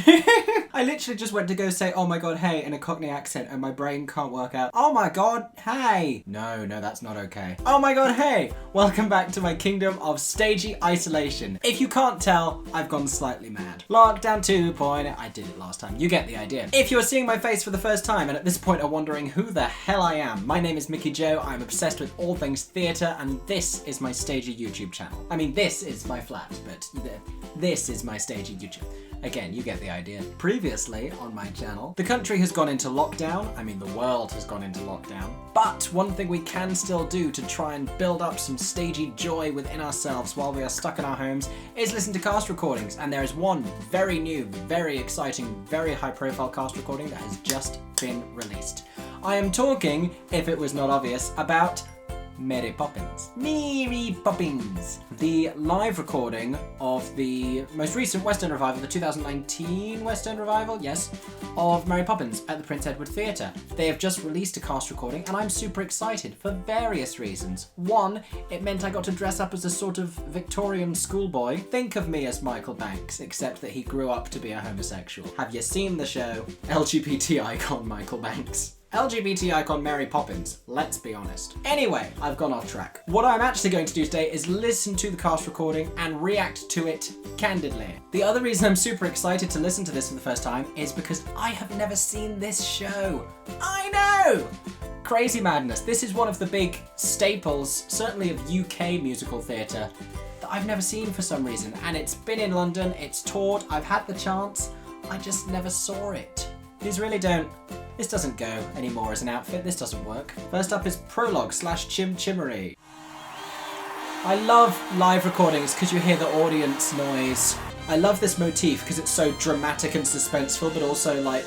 I literally just went to go say, oh my god, hey, in a Cockney accent, and my brain can't work out, oh my god, hey. No, that's not okay. Oh my god, hey. Welcome back to my kingdom of stagey isolation. If you can't tell, I've gone slightly mad. Lockdown 2.0, I did it last time, you get the idea. If you're seeing my face for the first time, and at this point are wondering who the hell I am, my name is Mickey Joe, I'm obsessed with all things theatre, and this is my stagey YouTube channel. I mean, this is my flat, but this is my stagey YouTube. Again, you get the idea. Previously on my channel, the country has gone into lockdown. I mean, the world has gone into lockdown. But one thing we can still do to try and build up some stagey joy within ourselves while we are stuck in our homes is listen to cast recordings. And there is one very new, very exciting, very high profile cast recording that has just been released. I am talking, if it was not obvious, about Mary Poppins. Mary Poppins! The live recording of the most recent West End revival, the 2019 West End revival, yes, of Mary Poppins at the Prince Edward Theatre. They have just released a cast recording and I'm super excited for various reasons. One, it meant I got to dress up as a sort of Victorian schoolboy. Think of me as Michael Banks, except that he grew up to be a homosexual. Have you seen the show? LGBT icon Michael Banks. LGBT icon Mary Poppins, let's be honest. Anyway, I've gone off track. What I'm actually going to do today is listen to the cast recording and react to it candidly. The other reason I'm super excited to listen to this for the first time is because I have never seen this show. I know! Crazy madness. This is one of the big staples, certainly of UK musical theatre, that I've never seen for some reason. And it's been in London, it's toured, I've had the chance, I just never saw it. These really don't. This doesn't go anymore as an outfit, this doesn't work. First up is Prologue / Chim-Chimmery. I love live recordings because you hear the audience noise. I love this motif because it's so dramatic and suspenseful, but also like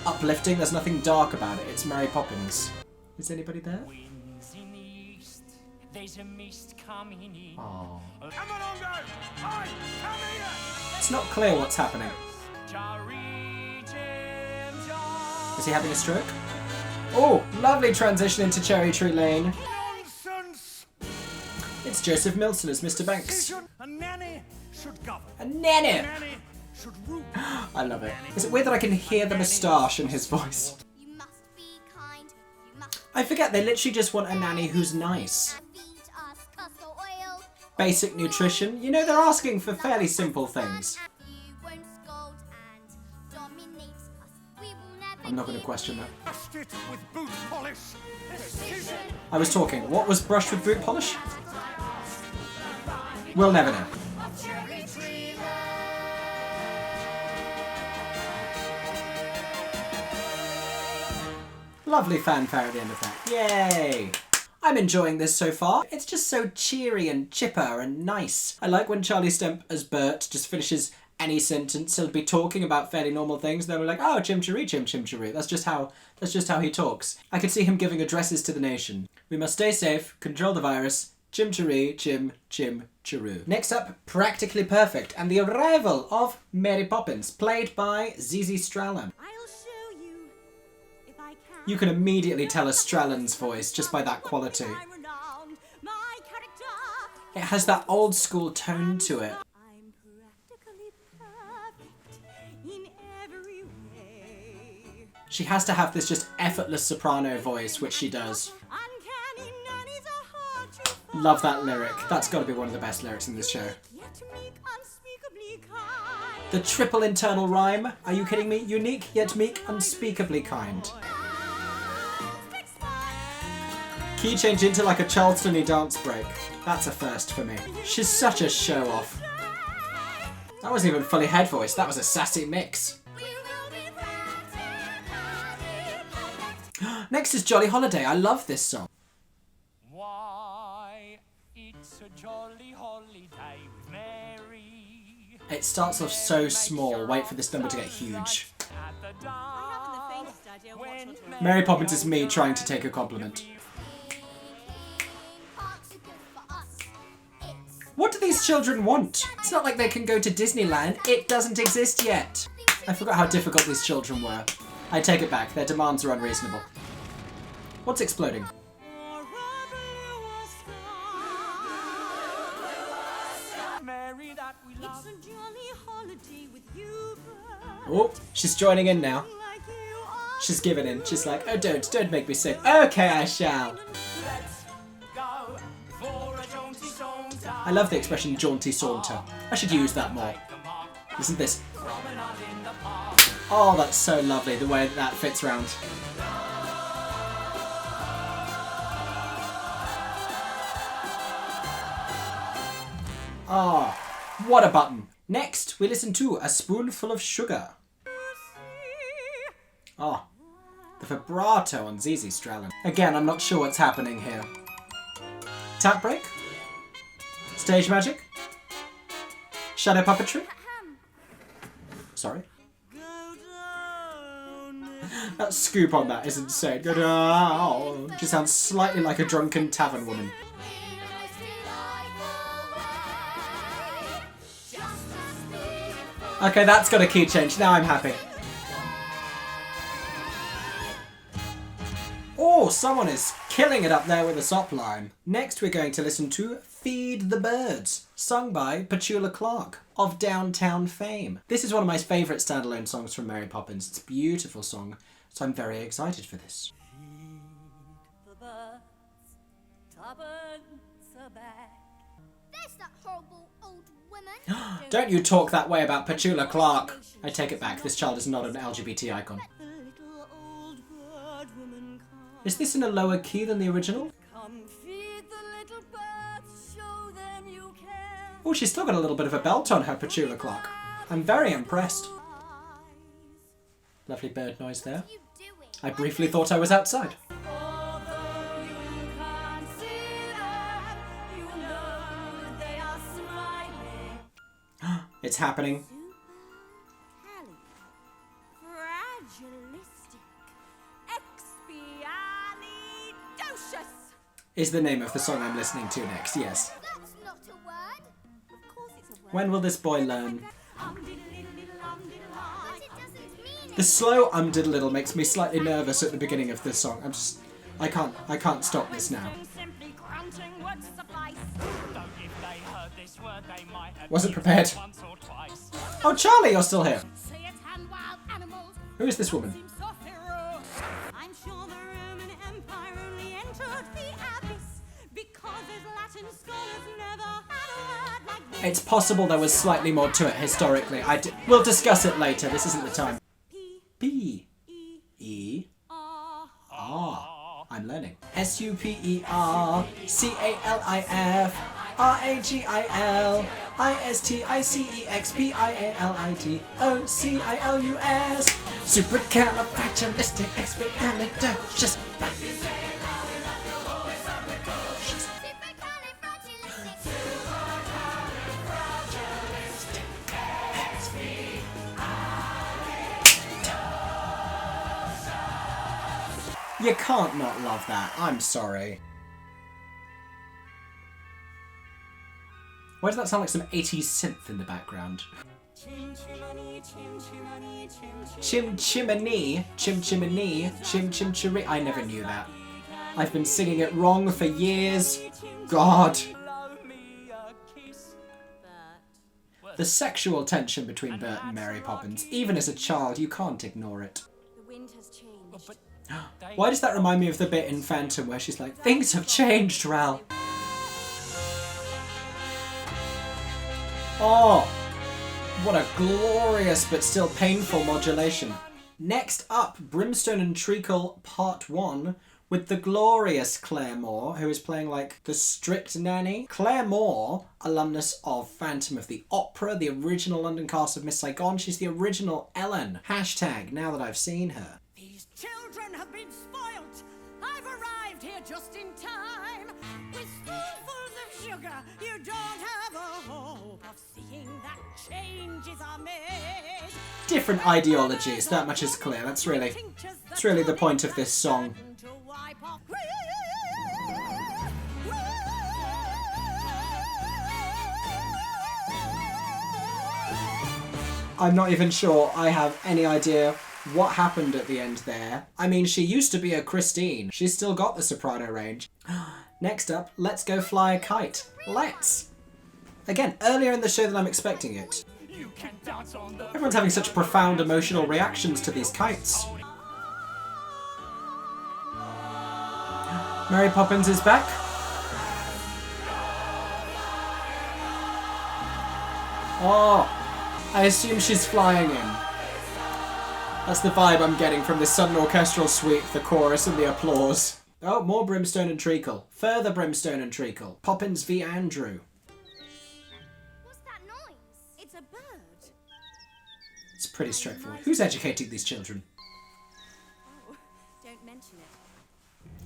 uplifting. There's nothing dark about it. It's Mary Poppins. Is anybody there? Winds in the east, there's a mist coming in. Aww. Come along, guys! Come here! It's not clear what's happening. Is he having a stroke? Oh, lovely transition into Cherry Tree Lane. Nonsense! It's Joseph Millson as Mr. Banks. A nanny should govern. A nanny! A nanny should rule. I love it. Is it weird that I can hear the moustache in his voice? You must be kind. You must I forget they literally just want a nanny who's nice. feed us castor oil. Basic nutrition. You know, they're asking for fairly simple things. You won't scold and dominate us. We will never I'm not going to question that. Dust it with boot polish. Precision. I was talking. What was brushed with boot polish? We'll never know. Lovely fanfare at the end of that. Yay! I'm enjoying this so far. It's just so cheery and chipper and nice. I like when Charlie Stemp as Bert just finishes any sentence. He'll be talking about fairly normal things. Then we're like, oh, chim-chiree, chim-chiree. That's just how he talks. I could see him giving addresses to the nation. We must stay safe, control the virus. Chim-chiree, chim-chiroo. Next up, Practically Perfect and the arrival of Mary Poppins, played by Zizi Strallen. I'll show you if I can. You can immediately tell a Strallen's voice just by that quality. My character. It has that old school tone to it. I'm practically perfect in every way. She has to have this just effortless soprano voice, which she does. Uncanny nannies are hard to find. Love that lyric. That's got to be one of the best lyrics in this show. Yet meek, unspeakably kind. The triple internal rhyme. Are you kidding me? Unique yet meek, unspeakably kind. Key change into like a Charleston-y dance break. That's a first for me. She's such a show-off. That wasn't even fully head voice. That was a sassy mix. Next is Jolly Holiday. I love this song. Why, it's a jolly holiday with Mary. It starts off so small. Wait for this number to get huge. At the dawn, when Mary Poppins is me trying to take a compliment. What do these children want? It's not like they can go to Disneyland. It doesn't exist yet. I forgot how difficult these children were. I take it back. Their demands are unreasonable. What's exploding? Mary that we love. It's a jolly holiday. Oh, she's joining in now. She's giving in. She's like, oh, don't make me sing. Okay, I shall. Let's go for a jaunty saunter. I love the expression jaunty saunter. I should use that more. Isn't this? Promenade in the park. Oh, that's so lovely, the way that fits round. Ah, what a button. Next, we listen to A Spoonful of Sugar. Ah, the vibrato on Zizi Strallen. Again, I'm not sure what's happening here. Tap break? Stage magic? Shadow puppetry? Sorry? That scoop on that is insane. Go down. She sounds slightly like a drunken tavern woman. Okay, that's got a key change. Now I'm happy. Oh, someone is killing it up there with a sop line. Next, we're going to listen to Feed the Birds, sung by Petula Clark of Downtown fame. This is one of my favourite standalone songs from Mary Poppins. It's a beautiful song, so I'm very excited for this. The birds, tuppence a bag. There's that horrible old woman. Don't you talk that way about Petula Clark. I take it back, this child is not an LGBT icon. The little old bird woman Is this in a lower key than the original? come feed the little birds, show them you care. Oh, she's still got a little bit of a belt on her, Petula Clark. I'm very impressed. Lovely bird noise there. What are you doing? I briefly thought I was outside. Although you can't see them, you know they are smiling. It's happening. Supercalifragilisticexpialidocious. Is the name of the song I'm listening to next, yes. That's not a word. Of course it's a word. When will this boy learn? But it doesn't mean The slow diddle makes me slightly nervous at the beginning of this song. I can't stop this now. Simply granting words suffice. Though if they heard this word, they might have Wasn't used prepared. it once or twice. Oh, Charlie, you're still here. Say it and wild animals Who is this woman? seem so feroz. I'm sure the Roman Empire only entered the abyss because his Latin scholars never had a word like this. It's possible there was slightly more to it historically. We'll discuss it later. This isn't the time. P P E R R. I'm learning. Supercalifragilisticexpialidocious. Supercalifragilisticexpialidocious. You can't not love that. I'm sorry. Why does that sound like some 80s synth in the background? Chim chimney, chim chimney, Chim chimney, chim chimney, chim chim chiri. I never knew that. I've been singing it wrong for years. God. Blow me a kiss. The sexual tension between Bert and Mary Poppins. Even as a child, you can't ignore it. The wind has changed. But Why does that remind me of the bit in Phantom where she's like, things have changed, Ral. Oh, what a glorious but still painful modulation. Next up, Brimstone and Treacle Part 1 with the glorious Claire Moore, who is playing like the strict nanny. Claire Moore, alumnus of Phantom of the Opera, the original London cast of Miss Saigon. She's the original Ellen. Hashtag now that I've seen her. These children have been spoilt. I've arrived here just in time. With spoonfuls of sugar, you don't have a hope of seeing that changes are made. Different ideologies, that much is clear. That's really the point of this song. To wipe off. I'm not even sure I have any idea what happened at the end there. I mean, she used to be a Christine. She's still got the soprano range. Next up, Let's Go Fly a Kite. Let's. Again, earlier in the show than I'm expecting it. you You can dance on the Everyone's having such profound emotional reactions to these kites. Mary Poppins is back. Oh, I assume she's flying in. That's the vibe I'm getting from this sudden orchestral sweep, the chorus and the applause. Oh, more brimstone and treacle. Further brimstone and treacle. Poppins v Andrew. What's that noise? It's a bird. It's pretty straightforward. Who's educating these children? Oh, don't mention it.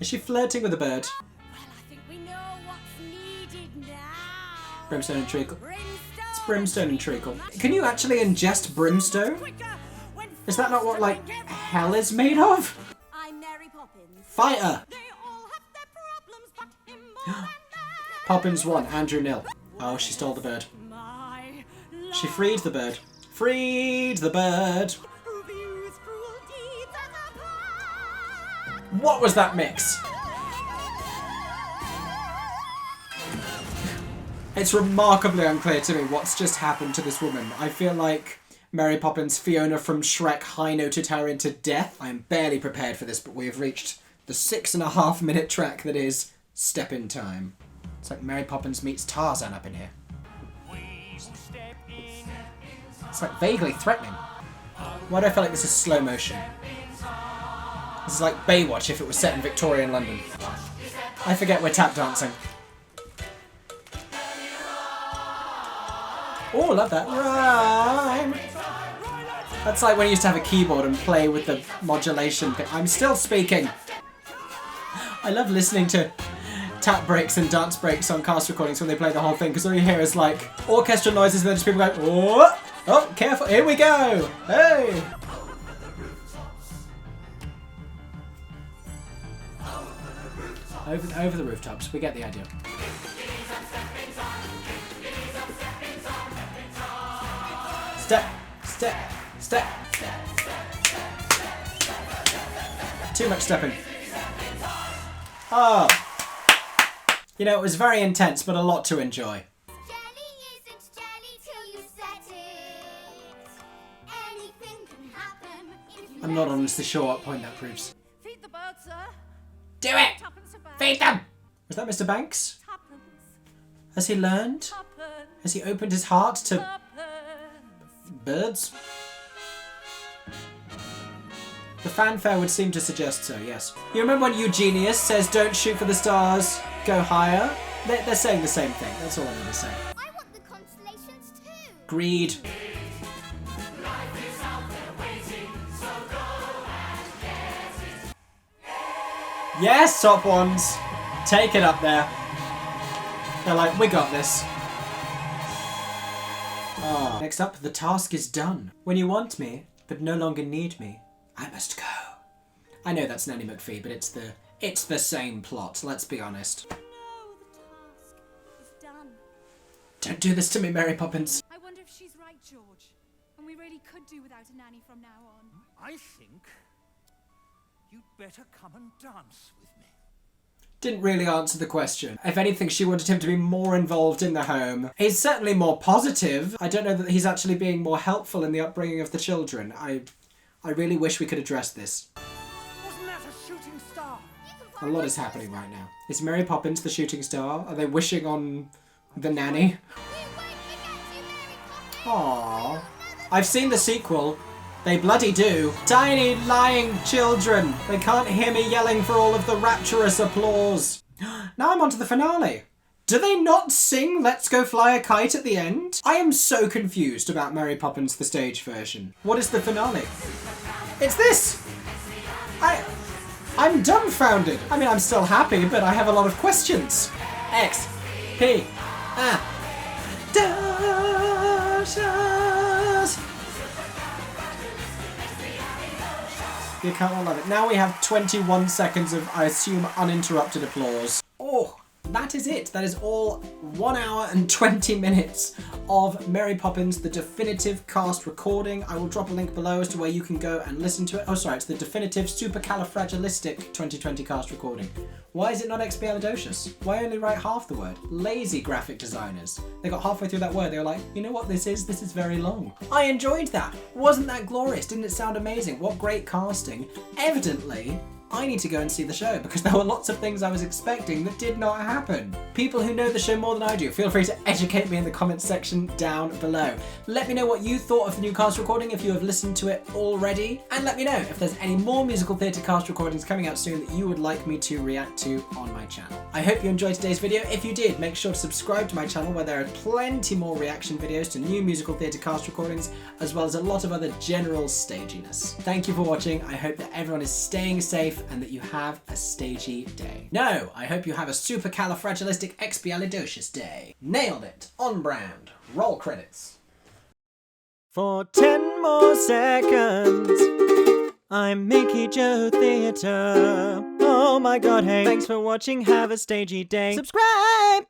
Is she flirting with a bird? Well, I think we know what's needed now. Brimstone and treacle. Brimstone. It's brimstone and treacle. Can you actually ingest brimstone? Is that not what, like, hell is made of? I'm Mary Poppins. Fighter! They all have their problems, but him more than that. Poppins 1, Andrew 0. Oh, she stole the bird. My She freed the bird. Freed the bird! who views cruel deeds as a part. What was that mix? It's remarkably unclear to me what's just happened to this woman. I feel like Mary Poppins Fiona from Shrek high-noted her into death. I am barely prepared for this, but we have reached the 6.5-minute track that is Step in Time. It's like Mary Poppins meets Tarzan up in here. we will step in. It's like vaguely threatening. Why do I feel like this is slow motion? This is like Baywatch if it was set in Victorian London. I forget we're tap dancing. Oh, love that. Rhyme. That's like when you used to have a keyboard and play with the modulation thing. I'm still speaking. I love listening to tap breaks and dance breaks on cast recordings when they play the whole thing, because all you hear is like orchestral noises and then just people go, oh, oh, careful, here we go. Hey. Over the rooftops, we get the idea. Step, step, step. Too much stepping. Oh. You know, it was very intense, but a lot to enjoy. Jelly isn't jelly till you set it. Anything can happen if you I'm not honestly sure what point that proves. Feed the bird, sir. Do it! Tuppence a bag. Feed them! Was that Mr. Banks? Tuppence. Has he learned? Tuppence. Has he opened his heart to Tuppence. birds? The fanfare would seem to suggest so, yes. You remember when Eugenius says don't shoot for the stars, go higher? They're saying the same thing, that's all I'm going to say. I want the constellations too. Greed. Yes, top ones! Take it up there. They're like, we got this. Oh. Next up, the task is done. When you want me, but no longer need me, I must go. I know that's Nanny McPhee, but it's the same plot, let's be honest. No, the task is done. Don't do this to me, Mary Poppins. I wonder if she's right, George, and we really could do without a nanny from now on. I think you'd better come and dance with me. Didn't really answer the question. If anything, she wanted him to be more involved in the home. He's certainly more positive. I don't know that he's actually being more helpful in the upbringing of the children. I really wish we could address this. Wasn't that a shooting star? A lot is happening right now. Is Mary Poppins the shooting star? Are they wishing on the nanny? We won't forget you, Mary Poppins. Aww. I've seen the sequel. They bloody do. Tiny lying children. They can't hear me yelling for all of the rapturous applause. Now I'm on to the finale. Do they not sing Let's Go Fly a Kite at the end? I am so confused about Mary Poppins the stage version. What is the finale? It's this! I'm dumbfounded. I mean, I'm still happy, but I have a lot of questions. X, P, A, Dashes. You can't love it. Now we have 21 seconds of, I assume, uninterrupted applause. Oh, that is it. That is all 1 hour and 20 minutes of Mary Poppins, the definitive cast recording. I will drop a link below as to where you can go and listen to it. Oh, sorry, it's the definitive Supercalifragilistic 2020 cast recording. Why is it not expialidocious? Why only write half the word? Lazy graphic designers. They got halfway through that word, they were like, you know what this is? This is very long. I enjoyed that. Wasn't that glorious? Didn't it sound amazing? What great casting. Evidently, I need to go and see the show because there were lots of things I was expecting that did not happen. People who know the show more than I do, feel free to educate me in the comments section down below. Let me know what you thought of the new cast recording if you have listened to it already, and let me know if there's any more musical theatre cast recordings coming out soon that you would like me to react to on my channel. I hope you enjoyed today's video. If you did, make sure to subscribe to my channel where there are plenty more reaction videos to new musical theatre cast recordings, as well as a lot of other general staginess. Thank you for watching. I hope that everyone is staying safe and that you have a stagey day. No, I hope you have a supercalifragilisticexpialidocious day. Nailed it. On brand. Roll credits. For 10 more seconds, I'm Mickey Joe Theatre. Oh my god, hey. Thanks for watching, have a stagey day. Subscribe!